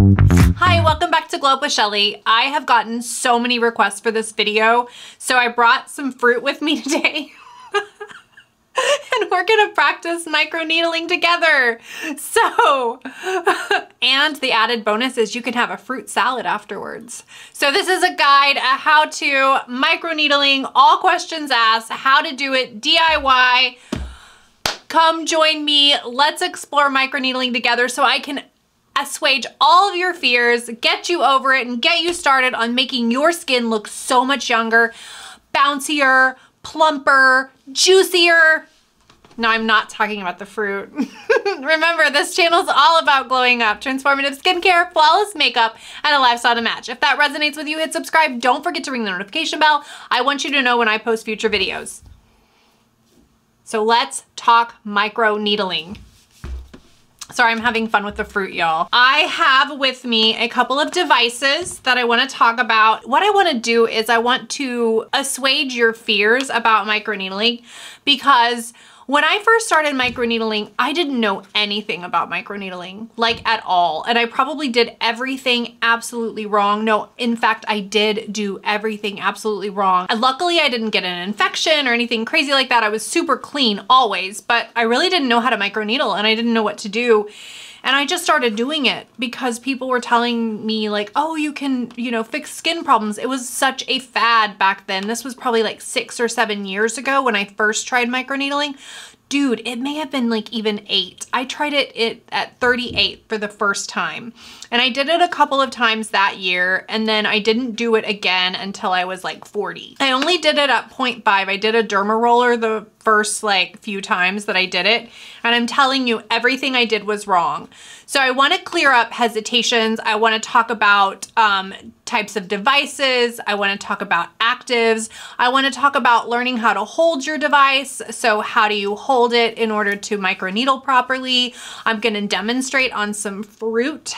Hi, welcome back to Glow Up with Shelly. I have gotten so many requests for this video, so I brought some fruit with me today. And we're gonna practice microneedling together. So, and the added bonus is you can have a fruit salad afterwards. So this is a guide, a how-to microneedling, all questions asked, how to do it DIY. Come join me, let's explore microneedling together so I can assuage all of your fears, get you over it, and get you started on making your skin look so much younger, bouncier, plumper, juicier. No, I'm not talking about the fruit. Remember, this channel is all about glowing up, transformative skincare, flawless makeup, and a lifestyle to match. If that resonates with you, hit subscribe. Don't forget to ring the notification bell. I want you to know when I post future videos. So let's talk microneedling. Sorry, I'm having fun with the fruit, y'all. I have with me a couple of devices that I want to talk about. What I want to do is I want to assuage your fears about microneedling, because when I first started microneedling, I didn't know anything about microneedling, like at all. And I probably did everything absolutely wrong. No, in fact, I did do everything absolutely wrong. And luckily I didn't get an infection or anything crazy like that. I was super clean always, but I really didn't know how to microneedle and I didn't know what to do. And I just started doing it because people were telling me like, oh, you can, fix skin problems. It was such a fad back then. This was probably like 6 or 7 years ago when I first tried microneedling. Dude, it may have been like even 8. I tried it at 38 for the first time. And I did it a couple of times that year, and then I didn't do it again until I was like 40. I only did it at 0.5. I did a derma roller the first like few times that I did it. And I'm telling you, everything I did was wrong. So I want to clear up hesitations. I want to talk about types of devices. I want to talk about actives. I want to talk about learning how to hold your device. So how do you hold it in order to microneedle properly? I'm going to demonstrate on some fruit.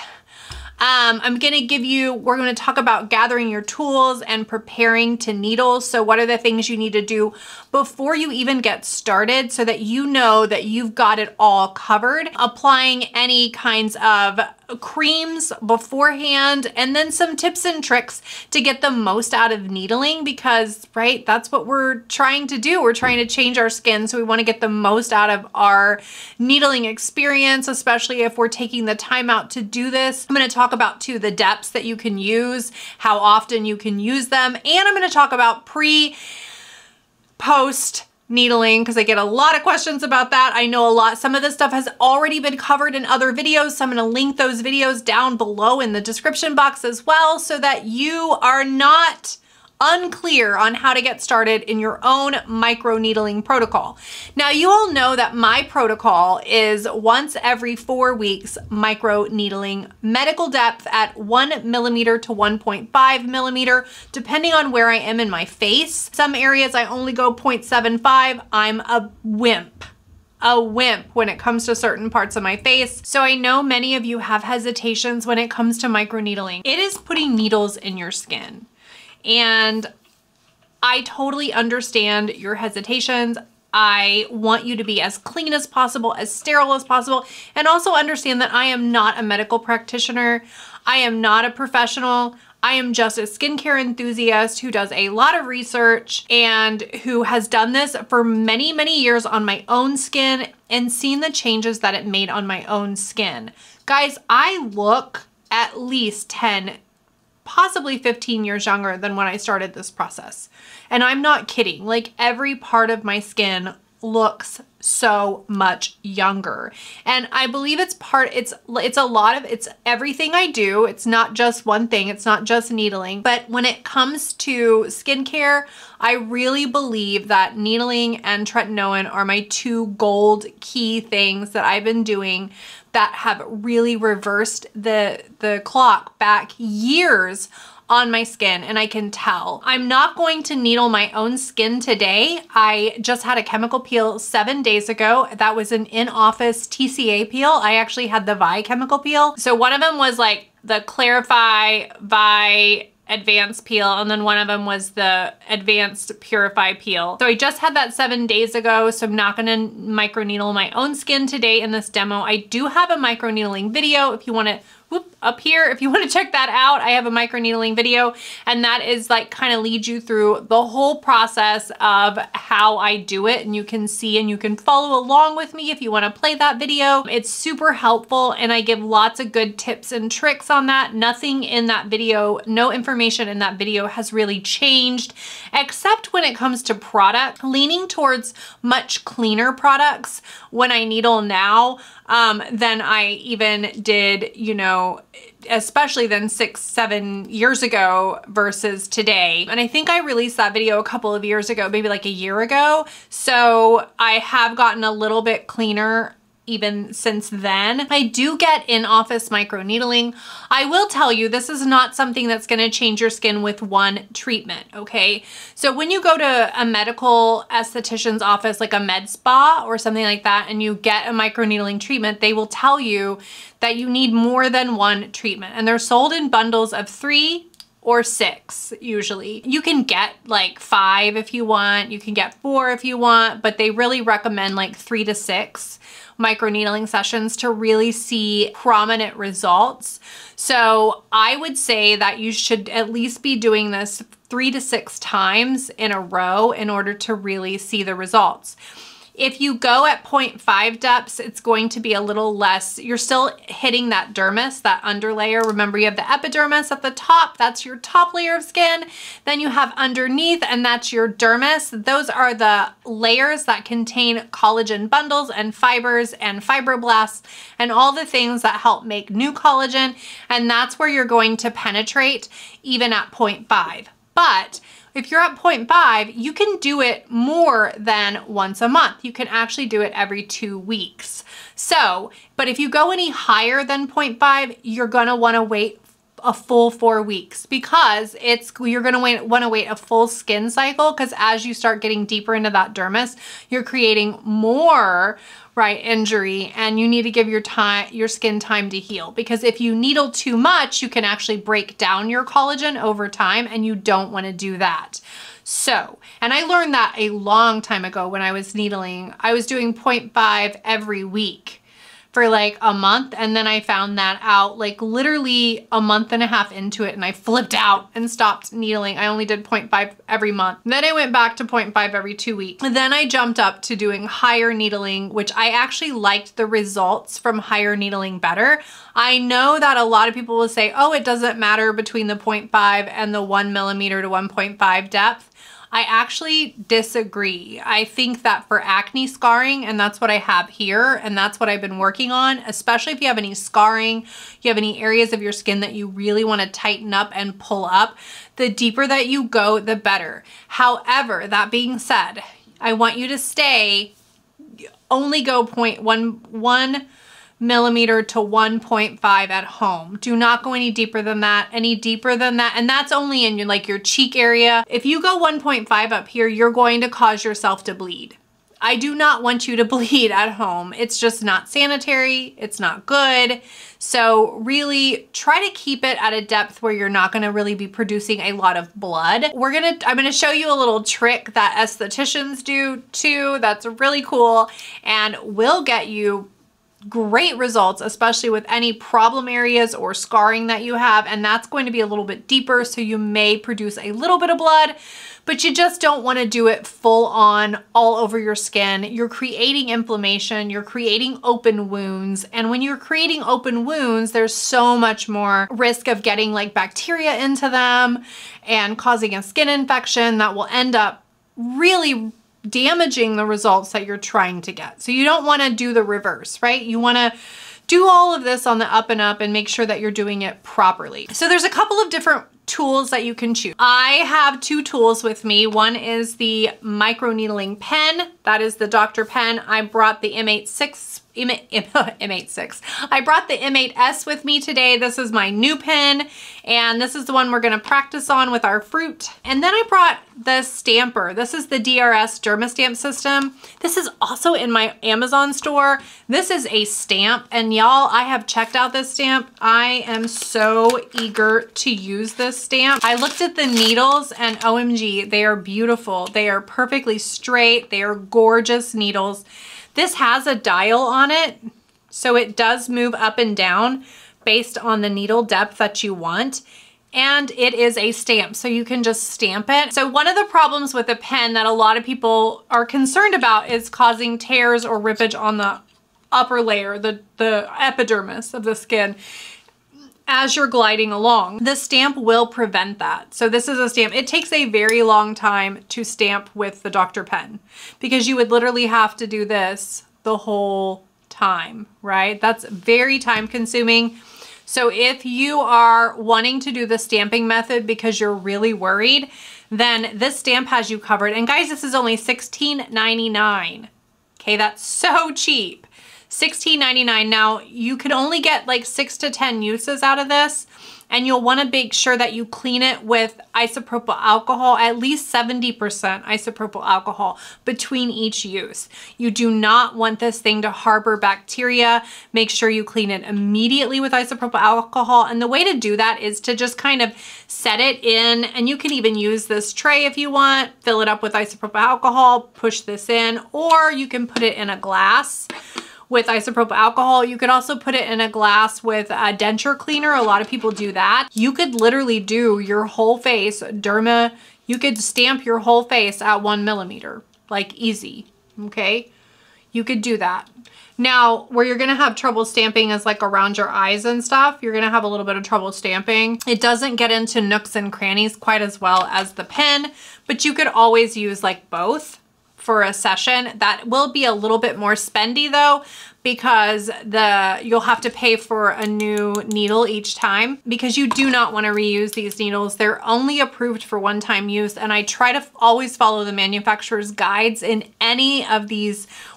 We're going to talk about gathering your tools and preparing to needle. So what are the things you need to do before you even get started so that you know that you've got it all covered? Applying any kinds of creams beforehand, and then some tips and tricks to get the most out of needling, because, right, that's what we're trying to do. We're trying to change our skin, so we want to get the most out of our needling experience, especially if we're taking the time out to do this. I'm going to talk about too the depths that you can use, how often you can use them, and I'm going to talk about post needling, because I get a lot of questions about that. I know some of this stuff has already been covered in other videos, so I'm gonna link those videos down below in the description box as well, so that you are not unclear on how to get started in your own microneedling protocol. Now, you all know that my protocol is once every 4 weeks microneedling, medical depth at 1 millimeter to 1.5 millimeter, depending on where I am in my face. Some areas I only go 0.75. I'm a wimp when it comes to certain parts of my face. So I know many of you have hesitations when it comes to microneedling. It is putting needles in your skin. And I totally understand your hesitations. I want you to be as clean as possible, as sterile as possible, and also understand that I am not a medical practitioner. I am not a professional. I am just a skincare enthusiast who does a lot of research and who has done this for many, many years on my own skin and seen the changes that it made on my own skin. Guys, I look at least 10, possibly 15 years younger than when I started this process. And I'm not kidding. Like, every part of my skin looks so much younger. And I believe it's everything I do. It's not just one thing. It's not just needling. But when it comes to skincare, I really believe that needling and tretinoin are my 2 gold key things that I've been doing that have really reversed the clock back years on my skin, and I can tell. I'm not going to needle my own skin today. I just had a chemical peel 7 days ago. That was an in-office TCA peel. I actually had the Vi chemical peel. So one of them was like the Clarify Vi advanced peel, and then one of them was the advanced purify peel. So I just had that 7 days ago, so I'm not gonna microneedle my own skin today in this demo. I do have a microneedling video if you wanna up here. If you want to check that out, I have a microneedling video, and that is like kind of leads you through the whole process of how I do it, and you can see and you can follow along with me if you want to play that video. It's super helpful, and I give lots of good tips and tricks on that. Nothing in that video, no information in that video has really changed, except when it comes to product, leaning towards much cleaner products when I needle now than I even did, you know, especially than 6-7 years ago versus today. And I think I released that video a couple of years ago, maybe like a year ago. So I have gotten a little bit cleaner even since then. I do get in-office microneedling. I will tell you, this is not something that's gonna change your skin with one treatment, okay? So when you go to a medical esthetician's office, like a med spa or something like that, and you get a microneedling treatment, they will tell you that you need more than one treatment. And they're sold in bundles of 3 or 6 usually. You can get like 5 if you want, you can get 4 if you want, but they really recommend like 3 to 6 microneedling sessions to really see prominent results. So I would say that you should at least be doing this 3 to 6 times in a row in order to really see the results. If you go at 0.5 depths, it's going to be a little less. You're still hitting that dermis, that underlayer. Remember, you have the epidermis at the top. That's your top layer of skin. Then you have underneath, and that's your dermis. Those are the layers that contain collagen bundles and fibers and fibroblasts and all the things that help make new collagen. And that's where you're going to penetrate even at 0.5. But if you're at 0.5, you can do it more than once a month. You can actually do it every 2 weeks. So, but if you go any higher than 0.5, you're gonna wanna wait a full 4 weeks, because you're gonna wanna wait a full skin cycle, because as you start getting deeper into that dermis, you're creating more injury, and you need to give your skin time to heal, because if you needle too much, you can actually break down your collagen over time, and you don't want to do that. So, and I learned that a long time ago when I was needling. I was doing 0.5 every week for like a month, and then I found that out like literally a month and a half into it, and I flipped out and stopped needling. I only did 0.5 every month. Then I went back to 0.5 every 2 weeks. And then I jumped up to doing higher needling, which I actually liked the results from higher needling better. I know that a lot of people will say, oh, it doesn't matter between the 0.5 and the 1 millimeter to 1.5 depth. I actually disagree. I think that for acne scarring, and that's what I have here, and that's what I've been working on, especially if you have any scarring, you have any areas of your skin that you really want to tighten up and pull up, the deeper that you go, the better. However, that being said, I want you to only go 0.1 millimeter to 1.5 at home. Do not go any deeper than that, and that's only in your cheek area. If you go 1.5 up here, you're going to cause yourself to bleed. I do not want you to bleed at home. It's just not sanitary. It's not good. So really try to keep it at a depth where you're not gonna really be producing a lot of blood. I'm gonna show you a little trick that estheticians do too that's really cool and will get you great results, especially with any problem areas or scarring that you have. And that's going to be a little bit deeper, so you may produce a little bit of blood, but you just don't want to do it full on all over your skin. You're creating inflammation, you're creating open wounds. And when you're creating open wounds, there's so much more risk of getting like bacteria into them and causing a skin infection that will end up really damaging the results that you're trying to get. So you don't want to do the reverse, right? You want to do all of this on the up and up and make sure that you're doing it properly. So there's a couple of different tools that you can choose. I have 2 tools with me. One is the microneedling pen. That is the Dr. pen. I brought the M86. I brought the M8S with me today. This is my new pen, and this is the one we're gonna practice on with our fruit. And then I brought the stamper. This is the DRS Dermastamp system. This is also in my Amazon store. This is a stamp, and y'all, I have checked out this stamp. I am so eager to use this stamp. I looked at the needles, and OMG, they are beautiful. They are perfectly straight. They are gorgeous needles. This has a dial on it, so it does move up and down based on the needle depth that you want. And it is a stamp, so you can just stamp it. So one of the problems with a pen that a lot of people are concerned about is causing tears or rippage on the upper layer, the epidermis of the skin as you're gliding along. The stamp will prevent that. So this is a stamp. It takes a very long time to stamp with the Dr. Pen because you would literally have to do this the whole time, right? That's very time consuming. So if you are wanting to do the stamping method because you're really worried, then this stamp has you covered. And guys, this is only $16.99. Okay, that's so cheap. $16.99. Now, you can only get like 6 to 10 uses out of this, and you'll want to make sure that you clean it with isopropyl alcohol, at least 70% isopropyl alcohol between each use. You do not want this thing to harbor bacteria. Make sure you clean it immediately with isopropyl alcohol. And the way to do that is to just kind of set it in, and you can even use this tray if you want, fill it up with isopropyl alcohol, push this in, or you can put it in a glass with isopropyl alcohol. You could also put it in a glass with a denture cleaner. A lot of people do that. You could literally do your whole face, you could stamp your whole face at 1 millimeter, like easy, okay? You could do that. Now, where you're gonna have trouble stamping is like around your eyes and stuff. You're gonna have a little bit of trouble stamping. It doesn't get into nooks and crannies quite as well as the pen, but you could always use like both for a session. That will be a little bit more spendy though, because you'll have to pay for a new needle each time because you do not want to reuse these needles. They're only approved for one-time use, and I try to always follow the manufacturer's guides in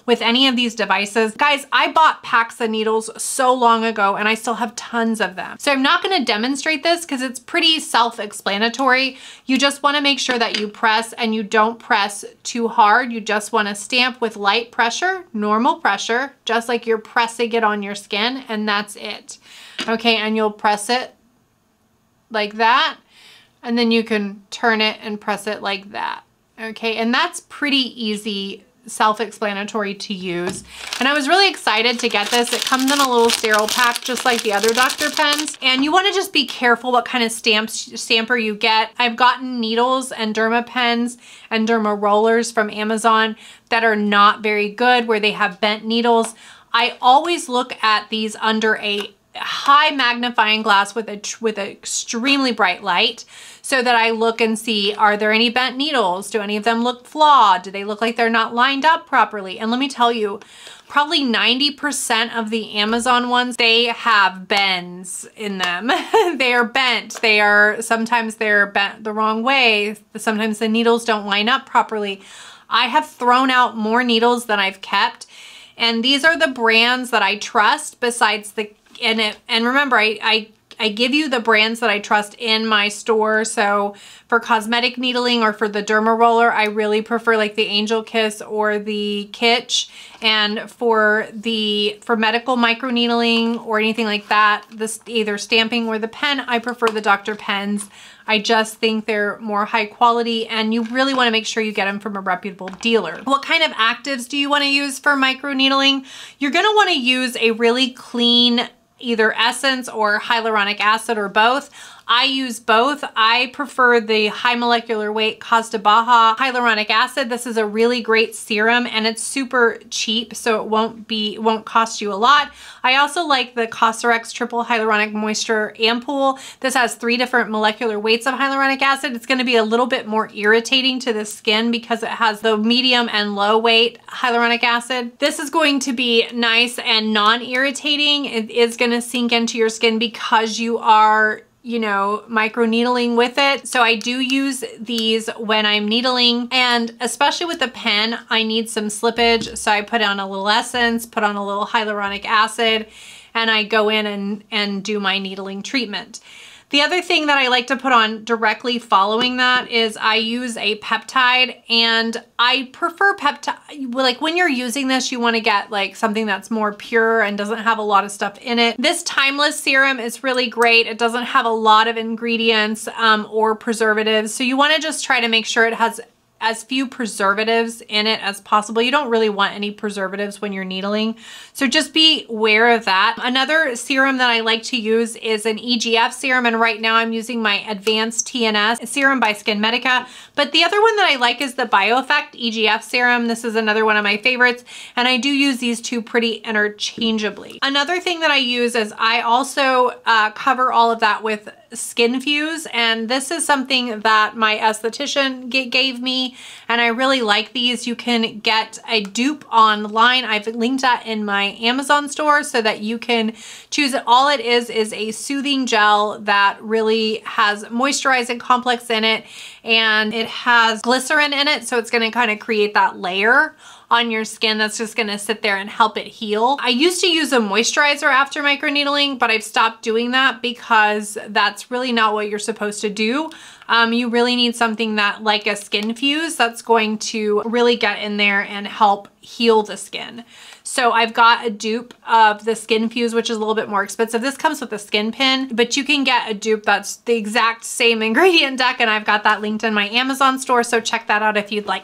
with any of these devices. Guys, I bought packs of needles so long ago and I still have tons of them. So I'm not going to demonstrate this because it's pretty self-explanatory. You just want to make sure that you press, and you don't press too hard. You just want to stamp with light pressure, normal pressure, just like you're pressing it on your skin, and that's it. Okay, and you'll press it like that, and then you can turn it and press it like that. Okay, and that's pretty easy, self-explanatory to use. And I was really excited to get this. It comes in a little sterile pack just like the other Dr. Pens, and you want to just be careful what kind of stamper you get. I've gotten needles and derma pens and derma rollers from Amazon that are not very good, where they have bent needles. I always look at these under a high magnifying glass with an extremely bright light, so that I look and see, are there any bent needles? Do any of them look flawed? Do they look like they're not lined up properly? And let me tell you, probably 90% of the Amazon ones, they have bends in them. They are bent. Sometimes they're bent the wrong way. Sometimes the needles don't line up properly. I have thrown out more needles than I've kept. And these are the brands that I trust besides and remember, I give you the brands that I trust in my store. So for cosmetic needling or for the derma roller, I really prefer like the Angel Kiss or the Kitsch. And for medical microneedling or anything like that, either stamping or the pen, I prefer the Dr. Pens. I just think they're more high quality, and you really want to make sure you get them from a reputable dealer. What kind of actives do you want to use for microneedling? You're going to want to use a really clean either essence or hyaluronic acid, or both. I use both. I prefer the high molecular weight Costa Baja hyaluronic acid. This is a really great serum, and it's super cheap, so it won't cost you a lot. I also like the Cosrx Triple Hyaluronic Moisture Ampoule. This has 3 different molecular weights of hyaluronic acid. It's going to be a little bit more irritating to the skin because it has the medium and low weight hyaluronic acid. This is going to be nice and non-irritating. It is going to sink into your skin because you are microneedling with it. So I do use these when I'm needling, and especially with the pen, I need some slippage. So I put on a little essence, put on a little hyaluronic acid, and I go in and do my needling treatment. The other thing that I like to put on directly following that is I use a peptide, and I prefer peptide. Like when you're using this, you want to get like something that's more pure and doesn't have a lot of stuff in it. This Timeless serum is really great. It doesn't have a lot of ingredients or preservatives. So you want to just try to make sure it has as few preservatives in it as possible. You don't really want any preservatives when you're needling, so just be aware of that. Another serum that I like to use is an EGF serum, and right now I'm using my Advanced TNS serum by Skin Medica. But the other one that I like is the BioEffect EGF serum. This is another one of my favorites, and I do use these two pretty interchangeably. Another thing that I use is I also cover all of that with Skin Fuse, and this is something that my esthetician gave me, and I really like these. You can get a dupe online. I've linked that in my Amazon store so that you can choose it. All it is a soothing gel that really has moisturizing complex in it, and it has glycerin in it, so it's going to kind of create that layer on your skin that's just gonna sit there and help it heal. I used to use a moisturizer after microneedling, but I've stopped doing that because that's really not what you're supposed to do. You really need something that, like a Skin Fuse, that's going to really get in there and help heal the skin. So I've got a dupe of the Skin Fuse, which is a little bit more expensive. This comes with a skin pin, but you can get a dupe that's the exact same ingredient deck, and I've got that linked in my Amazon store, so check that out if you'd like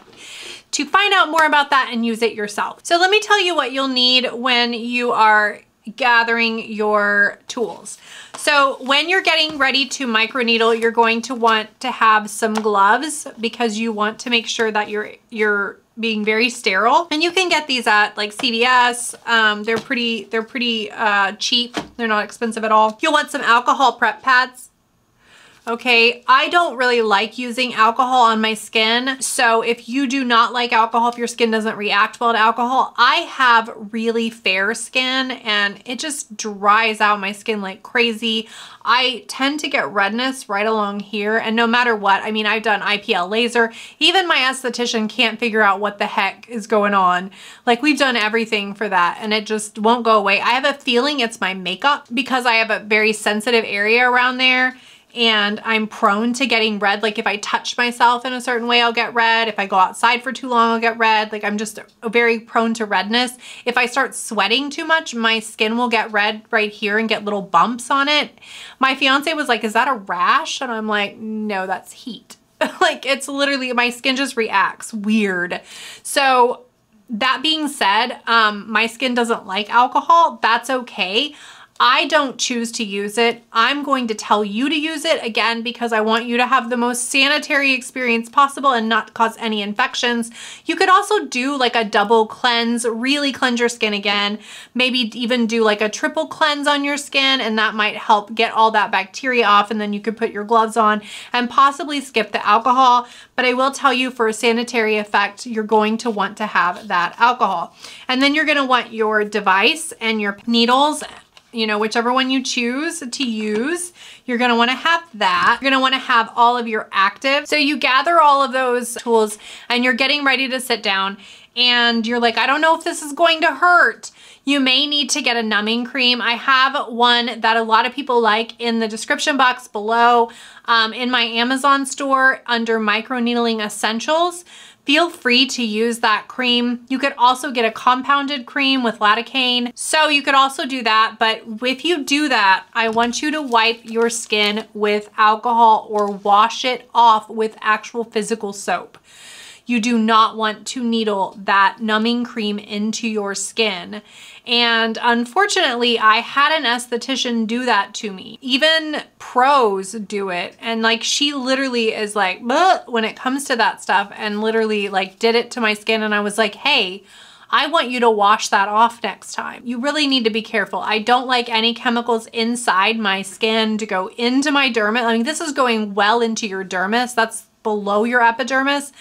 to find out more about that and use it yourself. So let me tell you what you'll need when you are gathering your tools. So when you're getting ready to microneedle, you're going to want to have some gloves because you want to make sure that you're being very sterile. And you can get these at like CVS. They're pretty cheap. They're not expensive at all. You'll want some alcohol prep pads. Okay, I don't really like using alcohol on my skin. So if you do not like alcohol, if your skin doesn't react well to alcohol, I have really fair skin and it just dries out my skin like crazy. I tend to get redness right along here, and no matter what, I mean, I've done IPL laser. Even my esthetician can't figure out what the heck is going on. Like, we've done everything for that and it just won't go away. I have a feeling it's my makeup because I have a very sensitive area around there. And I'm prone to getting red. Like if I touch myself in a certain way, I'll get red. If I go outside for too long, I'll get red. Like I'm just very prone to redness. If I start sweating too much, my skin will get red right here and get little bumps on it. My fiance was like, is that a rash? And I'm like, no, that's heat. Like it's literally, my skin just reacts weird. So that being said, my skin doesn't like alcohol. That's okay. I don't choose to use it. I'm going to tell you to use it, again, because I want you to have the most sanitary experience possible and not cause any infections. You could also do like a double cleanse, really cleanse your skin again. Maybe even do like a triple cleanse on your skin, and that might help get all that bacteria off, and then you could put your gloves on and possibly skip the alcohol. But I will tell you, for a sanitary effect, you're going to want to have that alcohol. And then you're gonna want your device and your needles. You know, whichever one you choose to use, you're gonna wanna have that. You're gonna wanna have all of your active. So you gather all of those tools and you're getting ready to sit down and you're like, I don't know if this is going to hurt. You may need to get a numbing cream. I have one that a lot of people like in the description box below, in my Amazon store under Microneedling Essentials. Feel free to use that cream. You could also get a compounded cream with lidocaine. So you could also do that, but if you do that, I want you to wipe your skin with alcohol or wash it off with actual physical soap. You do not want to needle that numbing cream into your skin. And unfortunately, I had an esthetician do that to me. Even pros do it. And like, she literally is like, bleh, when it comes to that stuff, and literally like did it to my skin. And I was like, hey, I want you to wash that off next time. You really need to be careful. I don't like any chemicals inside my skin to go into my dermis. I mean, this is going well into your dermis. That's below your epidermis.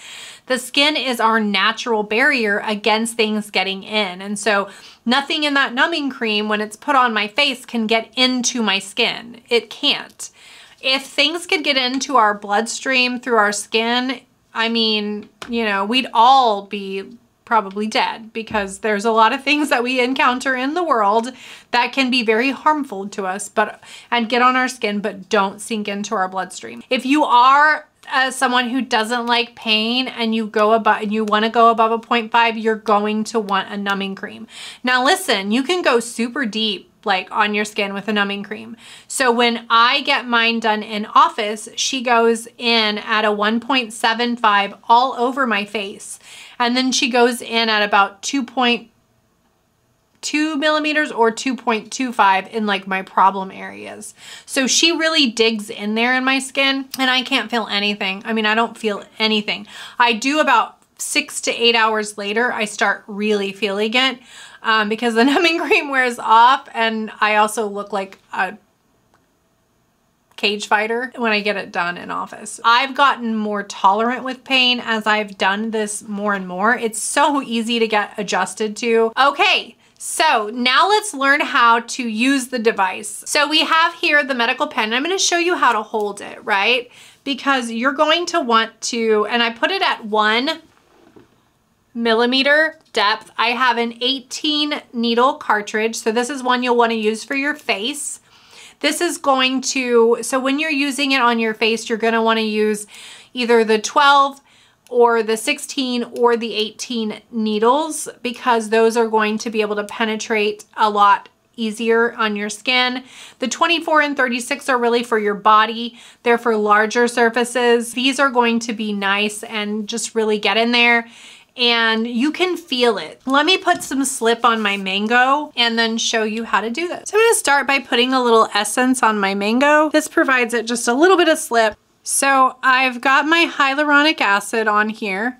The skin is our natural barrier against things getting in. And so nothing in that numbing cream, when it's put on my face, can get into my skin. It can't. If things could get into our bloodstream through our skin, I mean, you know, we'd all be probably dead, because there's a lot of things that we encounter in the world that can be very harmful to us, and get on our skin, but don't sink into our bloodstream. If you are someone who doesn't like pain and you want to go above a 0.5, you're going to want a numbing cream. Now listen, you can go super deep like on your skin with a numbing cream. So when I get mine done in office, she goes in at a 1.75 all over my face. And then she goes in at about 2.2 millimeters or 2.25 in like my problem areas. So she really digs in there in my skin and I can't feel anything. I mean, I don't feel anything. I do about 6 to 8 hours later, I start really feeling it because the numbing cream wears off and I also look like a cage fighter when I get it done in office. I've gotten more tolerant with pain as I've done this more and more. It's so easy to get adjusted to. Okay. So now let's learn how to use the device. So we have here the medical pen and I'm going to show you how to hold it, right? Because you're going to want to, and I put it at 1 millimeter depth. I have an 18 needle cartridge. So this is one you'll want to use for your face. This is going to, so when you're using it on your face, you're going to want to use either the 12 or the 16 or the 18 needles because those are going to be able to penetrate a lot easier on your skin. The 24 and 36 are really for your body. They're for larger surfaces. These are going to be nice and just really get in there and you can feel it. Let me put some slip on my mango and then show you how to do this. So I'm gonna start by putting a little essence on my mango. This provides it just a little bit of slip. So I've got my hyaluronic acid on here,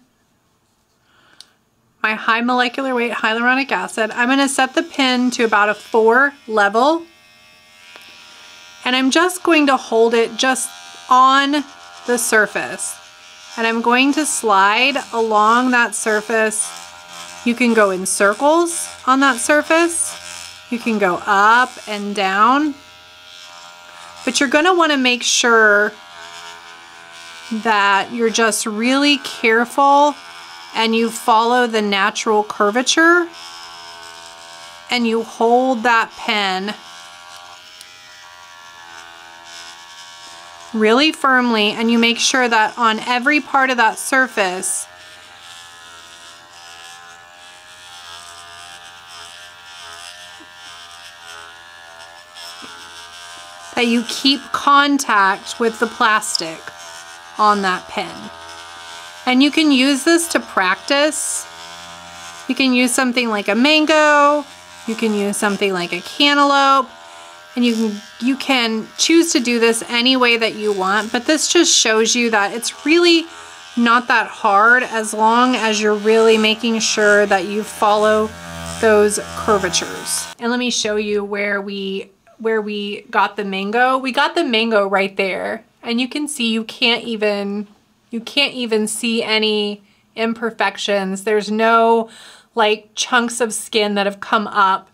my high molecular weight hyaluronic acid. I'm gonna set the pin to about a 4 level and I'm just going to hold it just on the surface. And I'm going to slide along that surface. You can go in circles on that surface. You can go up and down. But you're going to want to make sure that you're just really careful and you follow the natural curvature and you hold that pen really firmly and you make sure that on every part of that surface that you keep contact with the plastic on that pen. And you can use this to practice. You can use something like a mango, you can use something like a cantaloupe, and you can choose to do this any way that you want, but this just shows you that it's really not that hard as long as you're really making sure that you follow those curvatures. And let me show you where we got the mango. We got the mango right there, and you can see you can't even see any imperfections. There's no like chunks of skin that have come up.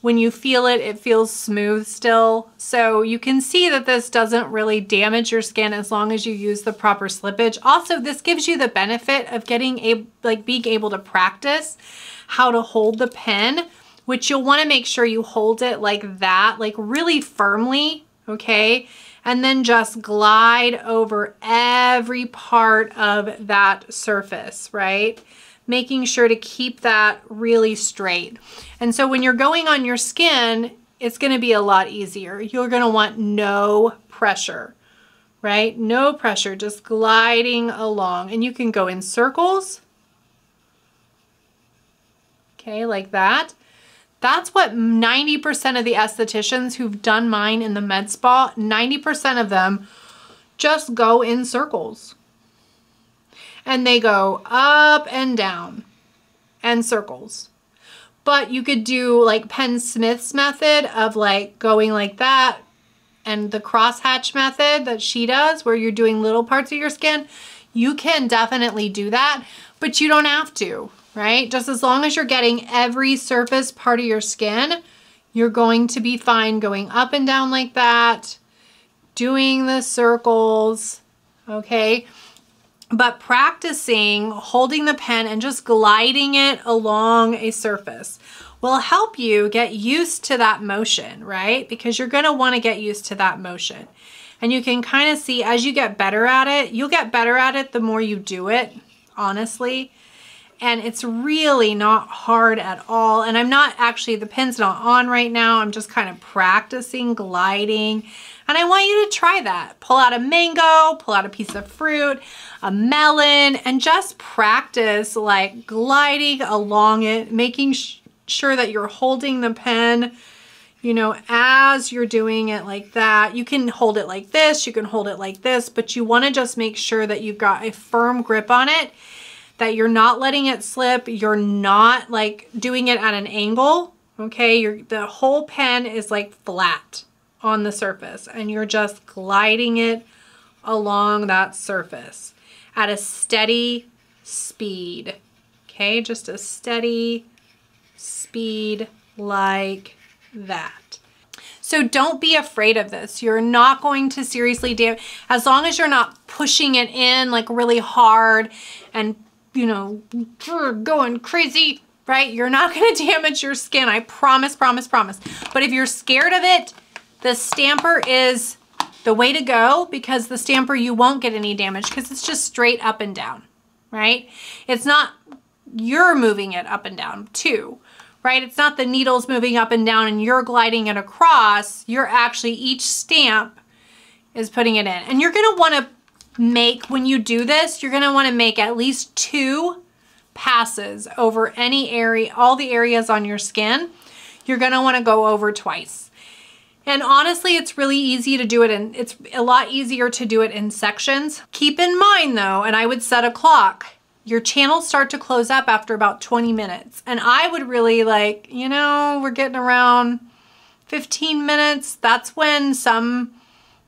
When you feel it, it feels smooth still. So you can see that this doesn't really damage your skin as long as you use the proper slippage. Also, this gives you the benefit of being able to practice how to hold the pen, which you'll want to make sure you hold it like that, like really firmly, okay? And then just glide over every part of that surface, right? Making sure to keep that really straight. And so when you're going on your skin, it's gonna be a lot easier. You're gonna want no pressure, right? No pressure, just gliding along. And you can go in circles, okay, like that. That's what 90% of the estheticians who've done mine in the med spa, 90% of them just go in circles. And they go up and down and circles. But you could do like Penn Smith's method of like going like that, and the crosshatch method that she does where you're doing little parts of your skin. You can definitely do that, but you don't have to, right? Just as long as you're getting every surface part of your skin, you're going to be fine going up and down like that, doing the circles, okay? But practicing holding the pen and just gliding it along a surface will help you get used to that motion, right? Because you're gonna wanna get used to that motion. And you can kind of see as you get better at it, you'll get better at it the more you do it, honestly. and it's really not hard at all. And I'm not actually, the pin's not on right now. I'm just kind of practicing gliding. And I want you to try that. Pull out a mango, pull out a piece of fruit, a melon, and just practice like gliding along it, making sure that you're holding the pen, you know, as you're doing it like that. You can hold it like this, you can hold it like this, but you want to just make sure that you've got a firm grip on it, that you're not letting it slip, you're not like doing it at an angle, okay? The whole pen is like flat on the surface and you're just gliding it along that surface at a steady speed, okay? Just a steady speed like that. So don't be afraid of this. You're not going to seriously damage, as long as you're not pushing it in like really hard and, you know, going crazy, right? You're not going to damage your skin. I promise, promise, promise. But if you're scared of it, the stamper is the way to go, because the stamper, you won't get any damage because it's just straight up and down, right? It's not, you're moving it up and down too, right? It's not the needles moving up and down and you're gliding it across. You're actually, each stamp is putting it in. And you're going to want to make, when you do this, you're going to want to make at least 2 passes over any area, all the areas on your skin. You're going to want to go over twice. And honestly, it's really easy to do it, and it's a lot easier to do it in sections. Keep in mind though, and I would set a clock, your channels start to close up after about 20 minutes. And I would really like, you know, we're getting around 15 minutes. That's when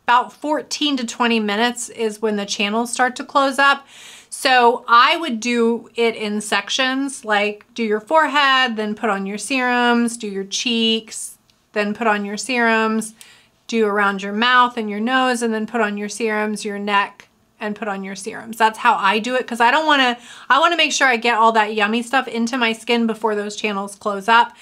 about 14 to 20 minutes is when the channels start to close up. So I would do it in sections, like do your forehead, then put on your serums, do your cheeks, then put on your serums, do around your mouth and your nose, and then put on your serums, your neck, and put on your serums. That's how I do it, because I want to make sure I get all that yummy stuff into my skin before those channels close up.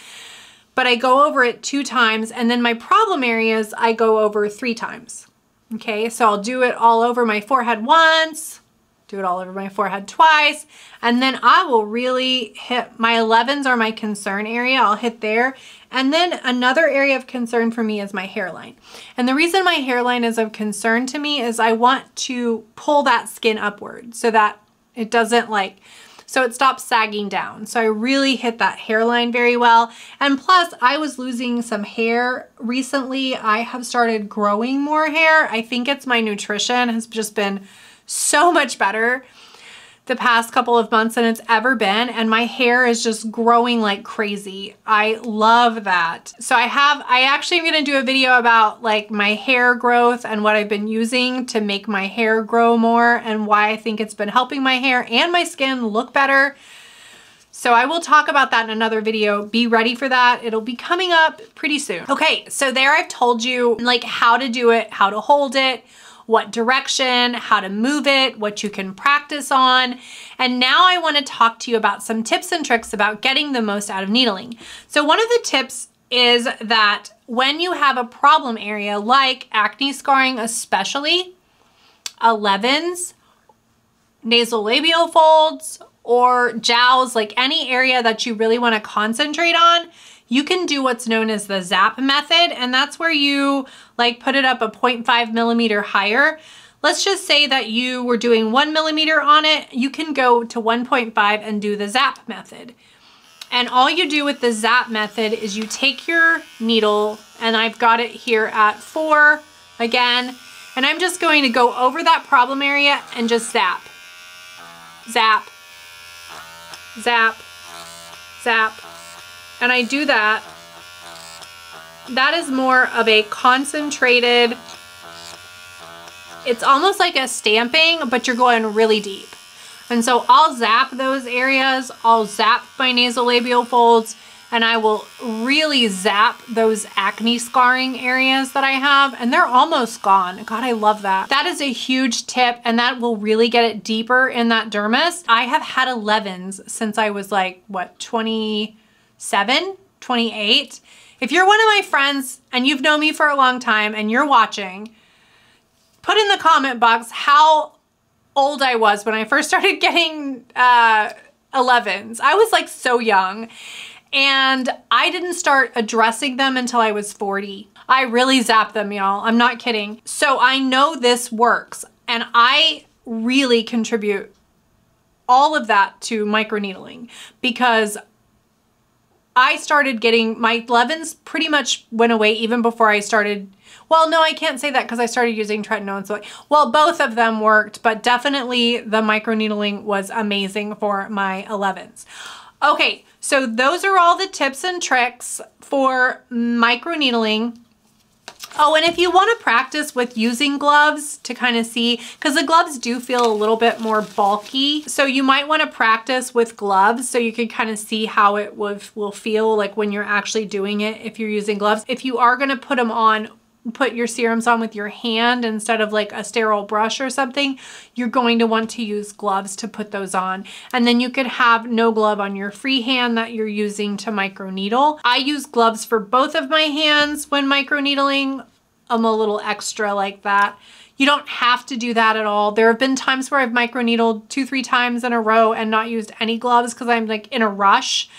But I go over it 2 times, and then my problem areas I go over 3 times. Okay, so I'll do it all over my forehead once, do it all over my forehead twice, and then I will really hit my 11s are my concern area. I'll hit there. And then another area of concern for me is my hairline. And the reason my hairline is of concern to me is I want to pull that skin upward so that it doesn't so it stops sagging down. So I really hit that hairline very well. And plus, I was losing some hair recently. I have started growing more hair. I think it's my nutrition has just been so much better the past couple of months than it's ever been, and my hair is just growing like crazy. I love that. So I actually am gonna do a video about like my hair growth and what I've been using to make my hair grow more and why I think it's been helping my hair and my skin look better. So I will talk about that in another video. Be ready for that. It'll be coming up pretty soon. Okay, so there I've told you like how to do it, how to hold it, what direction, how to move it, what you can practice on. And now I want to talk to you about some tips and tricks about getting the most out of needling. So one of the tips is that when you have a problem area like acne scarring, especially 11s, nasolabial folds, or jowls, like any area that you really want to concentrate on, you can do what's known as the zap method, and that's where you like put it up a 0.5 millimeter higher. Let's just say that you were doing 1 millimeter on it. You can go to 1.5 and do the zap method. And all you do with the zap method is you take your needle, and I've got it here at 4 again, and I'm just going to go over that problem area and just zap, zap, zap, zap. And I do that. That is more of a concentrated, it's almost like a stamping, but you're going really deep. And so I'll zap those areas, I'll zap my nasolabial folds, and I will really zap those acne scarring areas that I have, and they're almost gone. God, I love that. That is a huge tip, and that will really get it deeper in that dermis. I have had 11s since I was like, what, 27, 28. If you're one of my friends and you've known me for a long time and you're watching, put in the comment box how old I was when I first started getting 11s. I was like so young, and I didn't start addressing them until I was 40. I really zapped them, y'all. I'm not kidding. So I know this works, and I really contribute all of that to microneedling because I started getting, my 11s pretty much went away even before I started. Well, no, I can't say that because I started using tretinoin. So, well, both of them worked, but definitely the microneedling was amazing for my 11s. Okay, so those are all the tips and tricks for microneedling. Oh, and if you want to practice with using gloves to kind of see, because the gloves do feel a little bit more bulky, so you might want to practice with gloves so you can kind of see how it will feel like when you're actually doing it if you're using gloves. If you are going to put them on, put your serums on with your hand instead of like a sterile brush or something, you're going to want to use gloves to put those on. And then you could have no glove on your free hand that you're using to microneedle. I use gloves for both of my hands when microneedling. I'm a little extra like that. You don't have to do that at all. There have been times where I've microneedled 2-3 times in a row and not used any gloves because I'm like in a rush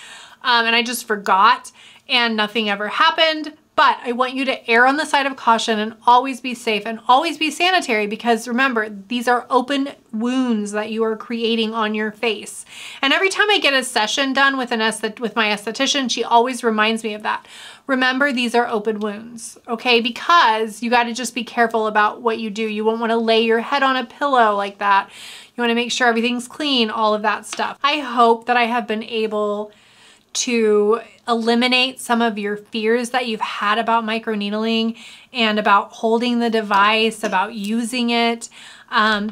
and I just forgot and nothing ever happened. But I want you to err on the side of caution and always be safe and always be sanitary because remember, these are open wounds that you are creating on your face. And every time I get a session done with my esthetician, she always reminds me of that. Remember, these are open wounds, okay? Because you got to just be careful about what you do. You won't want to lay your head on a pillow like that. You want to make sure everything's clean, all of that stuff. I hope that I have been able to eliminate some of your fears that you've had about microneedling and about holding the device, about using it,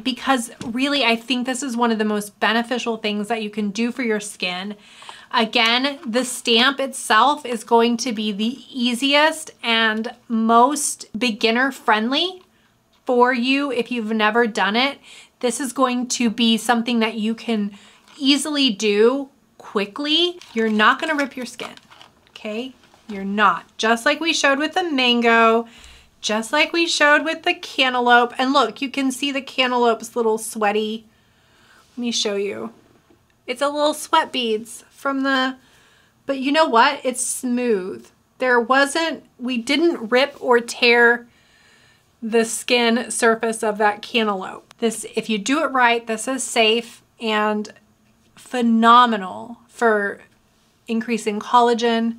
because really I think this is one of the most beneficial things that you can do for your skin. Again, the stamp itself is going to be the easiest and most beginner friendly for you if you've never done it. This is going to be something that you can easily do quickly. You're not going to rip your skin, okay? You're not. Just like we showed with the mango, just like we showed with the cantaloupe. And look, you can see the cantaloupe's little sweaty. Let me show you. It's a little sweat beads from the, but you know what? It's smooth. We didn't rip or tear the skin surface of that cantaloupe. This, if you do it right, this is safe and phenomenal for increasing collagen,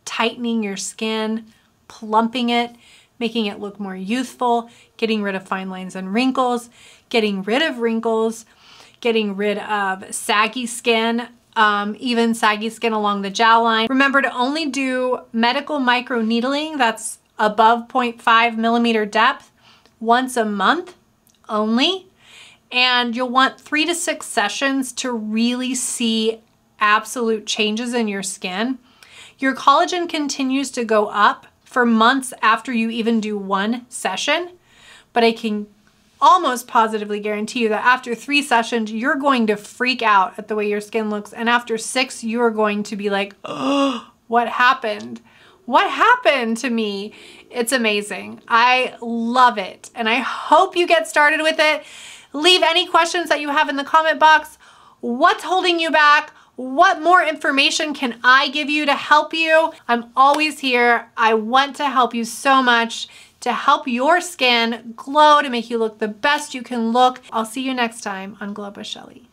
tightening your skin, plumping it, making it look more youthful, getting rid of fine lines and wrinkles, getting rid of wrinkles, getting rid of saggy skin, even saggy skin along the jawline. Remember to only do medical microneedling that's above 0.5 millimeter depth once a month only. And you'll want 3 to 6 sessions to really see absolute changes in your skin. Your collagen continues to go up for months after you even do one session, but I can almost positively guarantee you that after 3 sessions, you're going to freak out at the way your skin looks. And after 6, you're going to be like, oh, what happened? What happened to me? It's amazing. I love it. And I hope you get started with it. Leave any questions that you have in the comment box. What's holding you back? What more information can I give you to help you? I'm always here. I want to help you so much, to help your skin glow, to make you look the best you can look. I'll see you next time on Glow with Shelly.